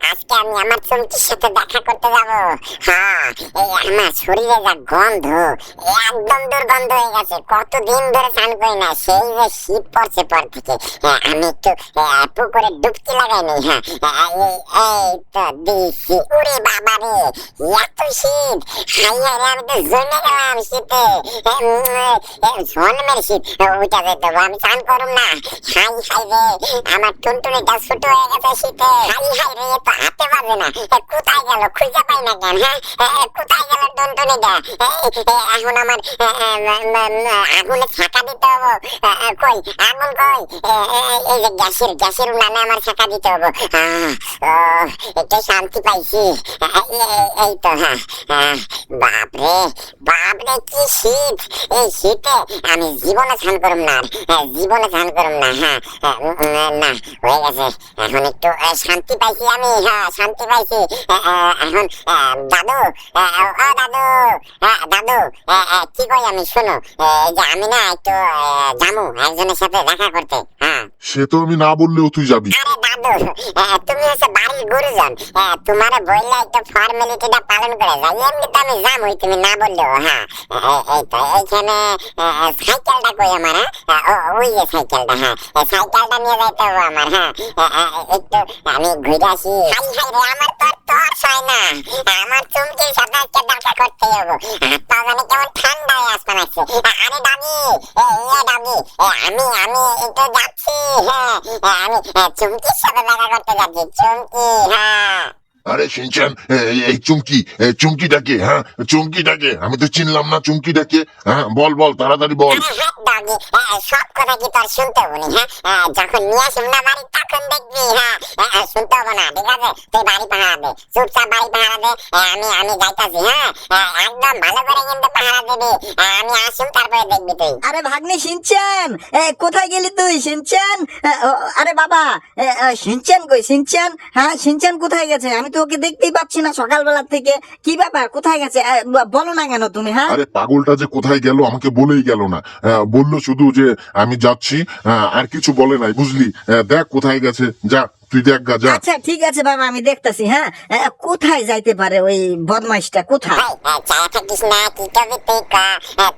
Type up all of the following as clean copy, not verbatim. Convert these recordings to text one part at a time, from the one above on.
আজকে আমি আমার চুমকির সাথে দেখা করতে যাব। হ্যাঁ, এই আমার শরীরে যা গন্ধ, একদম দুর্গন্ধ হয়ে গেছে। কতদিন ধরে স্নান করি না, সেই যে শীত পড়ছে পর থেকে। আমি একটু পুকুরে ডুবকি লাগাই নি। হ্যাঁ, এই তো দিছি। উরে বাবা রে, এত শীত! হাই হাই রে, আমি তো জমে গেলাম শীতে। জন্মের শীত উঠে যেত, আমি স্নান করুম না। হাই হাই রে, আমার টুনটুনিটা ছোট হয়ে গেছে শীতে। হাই হাই রে, তো হাতে বাজে না। কোথায় গেল, খুঁজে পাই না কেন? হ্যাঁ, কোথায় গেল টুনটুনিটা? এখন আমার আগুনে ছাকা দিতে হবো। কই আগুন কই? এই যে গ্যাসের উনানে আমার ছাকা দিতে হবো। একটু শান্তি পাইছি। এই তো। হ্যাঁ, বাপরে বাপরে, কি শীত! এই শীতে আমি জীবনে স্নান করুম না, জীবনে স্নান করুম না। হ্যাঁ, না, হয়ে গেছে। এখন একটু শান্তি পাইছি আমি। হ্যাঁ, শান্তি পাইছি। এখন দাদু, ও দাদু, দাদু, কি কই আমি, শোনো। এই যে আমি না একটু যামু একজনের সাথে দেখা করতে। হ্যাঁ, সে তো আমি না বললেও তুই যাবি। আরে দাদু, তুমি হচ্ছে বাড়ির গুরুজন, তোমার বললে একটু ফর্মালিটিটা পালন করে যাই। এমনি তো আমি যামই, তুমি না বললেও। হ্যাঁ, এই তো এইখানে সাইকেলটা কই আমার? ওই যে সাইকেলটা। হ্যাঁ, সাইকেলটা নিয়ে যাইতে হবে আমার। হ্যাঁ, একটু আমি ঘুরে আসি। হাই হাই রে, আমার তো তর্স হয় না। আমার চুমকির সাথে একটা দেখা করতে যাবো। হাত পা জানি কেমন ঠান্ডা হয়ে আসতে লাগছে। আরে দাদি, দাদি, আমি একটু যাচ্ছি। হ্যাঁ, আমি চুমকির সাথে দেখা করতে যাচ্ছি। চুমকি, হ্যাঁ। আরে শিনচান, এই চুমকিটাকে, হ্যাঁ চুমকিটাকে আমি তো চিনলাম না। চুমকিটাকে, হ্যাঁ বল বল, তাড়াতাড়ি বল। আরে হ্যাঁ দাদি, সব কথা কি তোর শুনতে হবো নি? হ্যাঁ, যখন নিয়ে আসুন না বাড়ি তখন দেখবি। হ্যাঁ, শুনতে হবো না, ঠিক আছে? তুই বাড়ি পাহারা দে, চুপচাপ বাড়ি পাহারা দে। আমি যাইতাছি। হ্যাঁ, একদম ভালো করে কিন্তু পাহারা দিবি। আমি আসুন, তারপরে দেখবি তুই। আরে ভাগ্নে শিনচান, কোথায় গেলি তুই শিনচান? আরে বাবা, শিনচান কই? শিনচান, হ্যাঁ শিনচান কোথায় গেছে? আমি তো ওকে দেখতেই পাচ্ছি না সকালবেলা থেকে। কি ব্যাপার, কোথায় গেছে? বলো না কেন তুমি? হ্যাঁ, আরে পাগলটা যে কোথায় গেল আমাকে বলেই গেল না। বললো শুধু যে আমি যাচ্ছি, আর কিছু বলে নাই, বুঝলি? দেখ কোথায় গেছে, যা তুই দেখ গা, যা। আচ্ছা ঠিক আছে বাবা, আমি দেখতাছি। হ্যাঁ, কোথায় যাইতে পারে ওই বদমাইশটা? কোথায়? চায় থাকিস না, কি করবি তুই?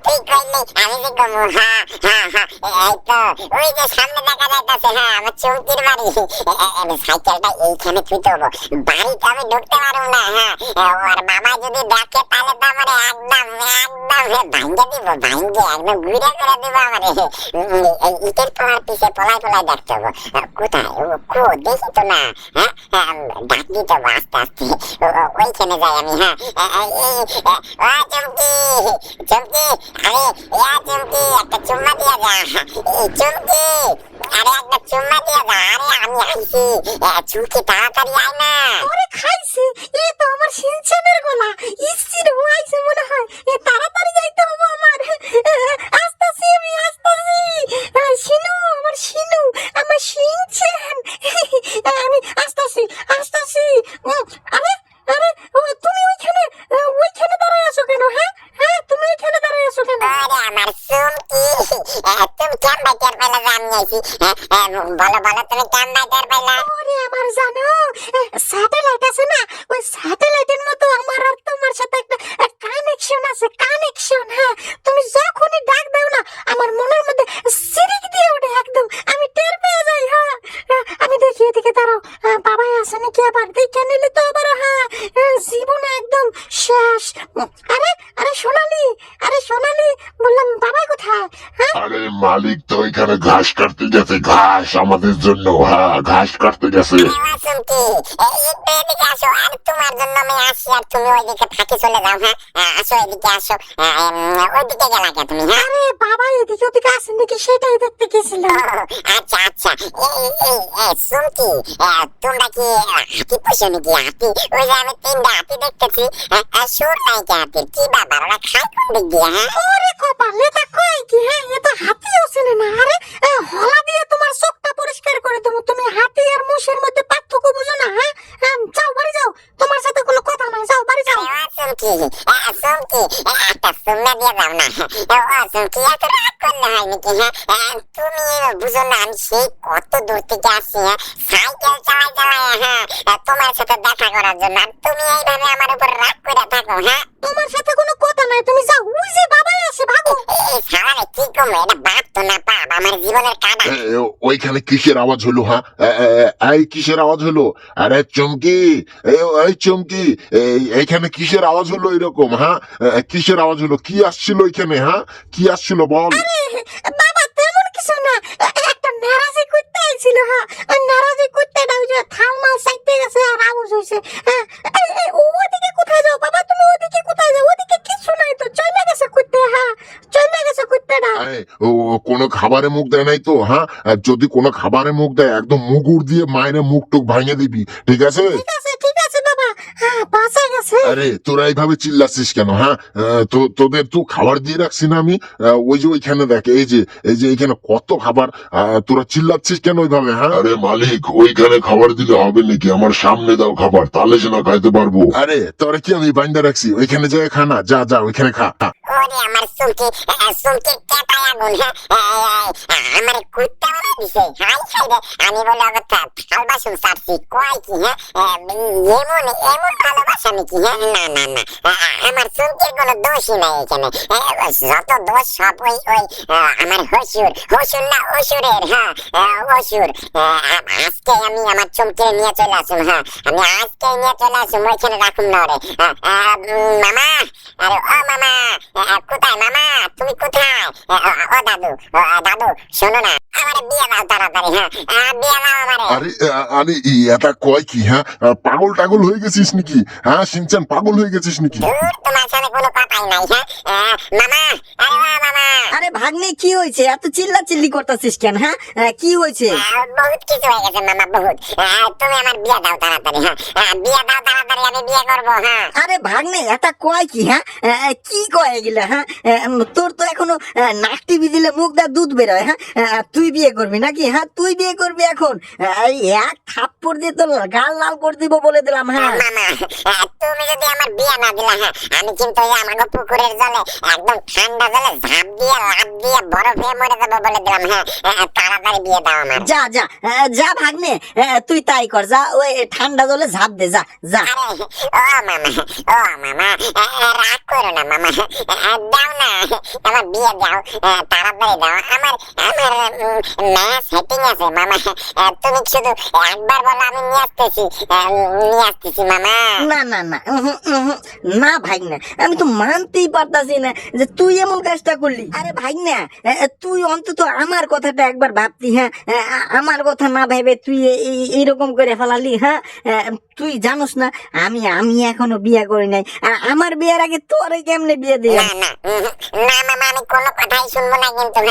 তুই কইলে আমি যে কমু। হ্যাঁ, এই তো ওই যে সামনে দেখা যাইতাছে। হ্যাঁ, আমার চৌকির বাড়ি। সাইকেলটা এইখানে থুইতে হবো, বাড়িতে আমি ঢুকতে পারবো না। হ্যাঁ, ওর বাবা যদি দেখে তাহলে তো আমার একদম ভাঙ্গে দিব, একদম ঘুরে করে দিব আমার। এই ইটের পলার পিছে পলাই দেখতে হবো। কোথায় ও? দেখি তো না। হ্যাঁ, ডাক দিতে হবো আস্তে আস্তে। ওইখানে যাই আমি। হ্যাঁ, চুমকি, চুমকি, আরে চুমকি, একটা চুম্মা দিয়ে যা। চুমকি, আরে একটা চুম্মা দিয়ে যা। আরে আমি আইছি। চুমকি, তাড়াতাড়ি আয় না। ওরে খাইছে, এ তো আমার শিনচানের গলা। ইসি রে, ও আইছে মনে হয়। তাড়াতাড়ি যাইতে হবে আমার। আসতাছি আমি, আসতাছি। শিনু, আমার শিনু, আমার শিনচান। আমি আসতাছি, আসতাছি। আরে আরে, তুমি ওইখানে দাঁড়ায় আছো কেন? হ্যাঁ, তুমি ওইখানে দাঁড়ায় আছো কেন? আরে আমার চুমকি, তুমি কেমন টের পাইলা যে আমি আইছি? বলো তুমি কেমন টের পাইলা? ওরে আমার জানো, স্যাটেলাইট আছে না, ওই স্যাটেলাইটের মতো আমার আর তোমার সাথে একটা কানেকশন আছে, কানেকশন। হ্যাঁ, তুমি যখনই ডাক দাও না, আমার মনের মধ্যে সিরিক দিয়ে ওঠে একদম, আমি টের পেয়ে যাই। হ্যাঁ, আমি দেখি, এদিকে দাঁড়াও, বাবাই আছে নাকি আবার দেখে নিলে তো আবার। হ্যাঁ, জীবন একদম শেষ। আরে আরে সোনালি, আরে সোনালি, বললাম বাবাই কোথায়? হ্যাঁ, আরে মালিক তো ওইখানে ঘাস কাটতে গেছে, ঘাস আমাদের জন্য। হ্যাঁ, ঘাস কাটতে গেছে। চুমকি, একটু এদিকে আসো। আর তোমার জন্য আমি আসি, আর তুমি ওইদিকে ফাঁকে চলে যাও। হ্যাঁ, আসো, এদিকে আসো। ওইদিকে গেলা কে তুমি? হ্যাঁ, আরে বাবা এদিকে ওদিকে আসেন নাকি সেটাই দেখতে গেছিল। আচ্ছা। চুমকি, তোমরা কি হাতি পোষো নাকি? হাতি, ওই যে আমি 3টা হাতি দেখতেছি। সুর নাই কি হাতির? কি ব্যাপার, ওরা খায় কোন দিক দিয়ে? হ্যাঁ, ওরে কপাল, এটা কয় কি? হ্যাঁ, এটা হাতিও চেনে না। আরে হলা দিয়ে তোমার চোখটা পরিষ্কার করে দেবো। তুমি হাতি আর মোষের মধ্যে পার্থক্য বুঝো না? হ্যাঁ, যাও বাড়ি যাও, তোমার সাথে কোনো কথা নাই, যাও বাড়ি যাও। চুমকি, একটা সুম্মা দিয়ে যাও না। ও চুমকি এত রাগ করলে হয় নাকি? তুমি বুঝো না আমি সেই কত দূর থেকে আসছি, সাইকেল চালাই তোমার সাথে দেখা করার জন্য, আর তুমি এইভাবে আমার উপর রাগ করে থাকো। তোমার সাথে কোনো কথা নাই, তুমি যাও, ওই যে বাবাই আসে, ভাগো। এই শালারে কি কমো, এটা বাপ তো না পাপ, আমার জীবনের কাটা। ওইখানে কিসের আওয়াজ হলো? হ্যাঁ, এই কিসের আওয়াজ হলো? আরে চুমকি, এই চুমকি, এইখানে কিসের আওয়াজ হলো এরকম? হ্যাঁ, কিসের আওয়াজ হলো? কি আসছিল ওইখানে? হ্যাঁ, কি আসছিল বল? বাবা তেমন কিছু না, একটা নারাজি কুত্তা আইছিল। ওই নারাজি কুত্তাটা ওই যে থালমাল চাইতে গেছে আর আওয়াজ হইছে। ওদিকে কোথায় যাও বাবা, তুমি ওদিকে কোথায় যাও? ওদিকে কিছু নাই তো, চলে গেছে কুত্তা। চলে গেছে কুত্তাটা। ও কোনো খাবারে মুখ দেয় নাই তো? হ্যাঁ, আর যদি কোনো খাবারে মুখ দেয় একদম মুগুর দিয়ে মায়ের মুখ টুক ভাঙে দিবি, ঠিক আছে? ঠিক আছে বাবা, বাঁচা গেছে। আরে তোরা এইভাবে চিল্লাচ্ছিস কেন? হ্যাঁ, তোদের তো খাবার দিয়ে রাখছি না আমি? ওই যে ওইখানে দেখ, এই যে এইখানে কত খাবার, তোরা চিল্লাচ্ছিস কেন ওইভাবে? হ্যাঁ, আরে মালিক, ওইখানে খাবার দিলে হবে নাকি? আমার সামনে দাও খাবার, তাহলে সে না খাইতে পারবো। আরে তোরা কি আমি বাইন্দা রাখছি? ওইখানে যায় খা না, যা যা ওইখানে খা। ওরে আমার চুমকির কেটায় আগুন। আমার কুত্তা বানা দিছে। হাই হাই রে, আমি বলে অগত্যা থাল বাসন সারছি, কয় কি? এমন ভালোবাসা নাকি? না না না, আমার চুমকির কোনো দোষই নাই এখানে। যত দোষ সব ওই আমার হসুর না অসুরের। অসুর। আজকে আমি আমার চুমকির নিয়ে চলে আসুন। আমি আজকে নিয়ে চলে আসুন, ওইখানে রাখুন না রে। মামা, আরে ও মামা, কোথায় মামা? তুমি কোথায়? ও দাদু, দাদু শোনো না, আমার বিয়ে দাও তাড়াতাড়ি। বিয়ে দাও আমারে। আরে এটা কয় কি? হ্যাঁ, পাগল টাগল হয়ে গেছিস নাকি? হ্যাঁ সিনচান, পাগল হয়ে গেছিস নাকি? দূর, তোমার সাথে কোনো কথাই নাই। মামা, আরে ও মামা। আরে ভাগ্নে কি হয়েছে? এত চিল্লা চিল্লি করতেছিস কেন? হ্যাঁ, কি হয়েছে? বহুত কিছু হয়ে গেছে মামা, বহুত। তুমি আমার বিয়ে দাও তাড়াতাড়ি। বিয়ে দাও তাড়াতাড়ি, আমি বিয়ে করবো। আরে ভাগ্নে এটা কয় কি? হ্যাঁ, কি কয় এগুলা? হ্যাঁ, তোর তো এখনো নাক টিভি দিলে মুখ দা দুধ বেরোয়। হ্যাঁ, তুই বিয়ে করবি নাকি? হ্যাঁ, তুই বিয়ে করবি এখন? এই এক থাপ্পড় দিয়ে তোর গাল লাল করে দিব বলে দিলাম। হ্যাঁ মামা, তুমি যদি আমার বিয়ে না দিলা, আমি কিন্তু এই আমাকে পুকুরের জলে একদম ঠান্ডা জলে ঝাঁপ দিয়ে লাফ দিয়ে বরফ হয়ে মরে যাবো বলে দিলাম। তাড়াতাড়ি বিয়ে দাও আমার। যা যা যা ভাগ্নে, তুই তাই কর, যা ওই ঠান্ডা জলে ঝাঁপ দে, যা যা। আরে ও মামা, রাগ করো না মামা, দাও না আমার বিয়ে দাও, তাড়াতাড়ি দাও। আমার ম্যাচ সেটিং আছে মামা, তুমি শুধু একবার বলো, আমি নিয়ে আসতেছি মামা। না না না, না ভাগ্নে, আমি তো মানতেই পারতাছি না যে তুই এমন কাজটা করলি। আরে ভাগ্নে, তুই অন্তত আমার কথাটা একবার ভাবতি। হ্যাঁ, আমার কথা না ভেবে তুই এইরকম করে ফেলালি। হ্যাঁ, তুই জানোস না আমি এখনো বিয়ে করি নাই, আর আমার বিয়ের আগে তোরে কেমনে বিয়ে দিই? না না না মামা, আমি কোনো কথাই শুনবো না কিন্তু।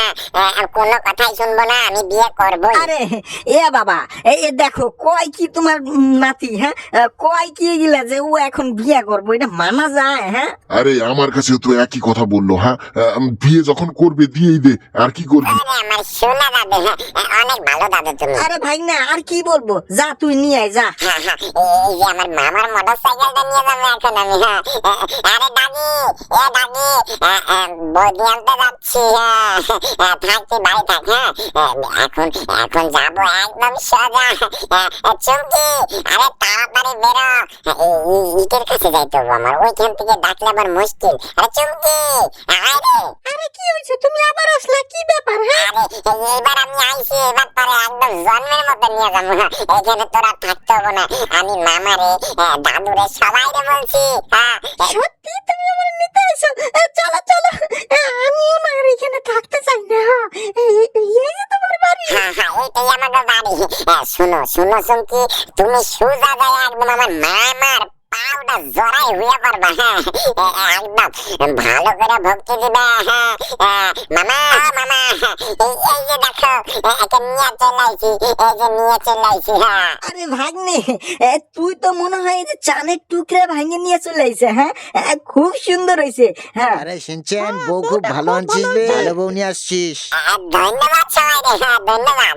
কোনো কথাই শুনবো না, আমি বিয়ে করবো। আরে এ বাবা, এ দেখো কয় কি তোমার নাতি? হ্যাঁ, কয় কি এগুলা যে ও এখন বিয়ে করবো, এটা মানা যায়? হ্যাঁ, আরে আমার কাছে তো একই কথা বললো। হ্যাঁ, বিয়ে যখন করবে দিয়েই দে, আর কি করবি? আরে আমার সোনা দাদু, অনেক ভালো দাদু তুমি। আরে ভাই না, আর কি বলবো, যা তুই নিয়ে আয় যা। এই যে আমার মামার মোটর সাইকেলটা নিয়ে যাবো এখন আমি। আরে দাদি, দাদি, বৌদি আনতে যাচ্ছি। থাকছি, বাড়ি থাক। এখন যাবো একদম সোজা। চুমকি, আরে তাড়াতাড়ি বেরো, ইটের কাছে যাইতে হবে আমার, ওইখান থেকে ডাকলে আবার মুশকিল। আরে চুমকি, আরে আরে কি হয়েছে, তুমি আবার আসলা, কি ব্যাপার? হ্যাঁ, আরে এইবার আমি আইছি, এবার তোরে একদম জন্মের মতো নিয়ে যাবো। এখানে তোরা থাকতে হবে না, আমি মামারে, দাদুরে সবাইরে বলছি। সত্যি তুমি আমার নিতে এসো? চলো চলো, আমিও না আর এখানে থাকতে চাই না। এই যে তোমার বাড়ি। এটাই আমাদের বাড়ি। শুনো চুমকি, তুমি সোজা যায় একদম আমার মামার পাউডা জড়াই হয়ে পড়বা। একদম ভালো করে ভক্তি দিবে। মামা, এই যে দেখো, একে নিয়ে চলে আইছি, এই যে নিয়ে চলে আইছি। আরে ভাগ্নে, তুই তো মনে হয় এই যে চানের টুকরা ভাঙে নিয়ে চলে আইছে। হ্যাঁ, খুব সুন্দর হয়েছে। হ্যাঁ, আরে সিনচেন, বউ খুব ভালো আনছিস রে, ভালো বউ নিয়ে আসছিস। ধন্যবাদ সবাই রে, ধন্যবাদ।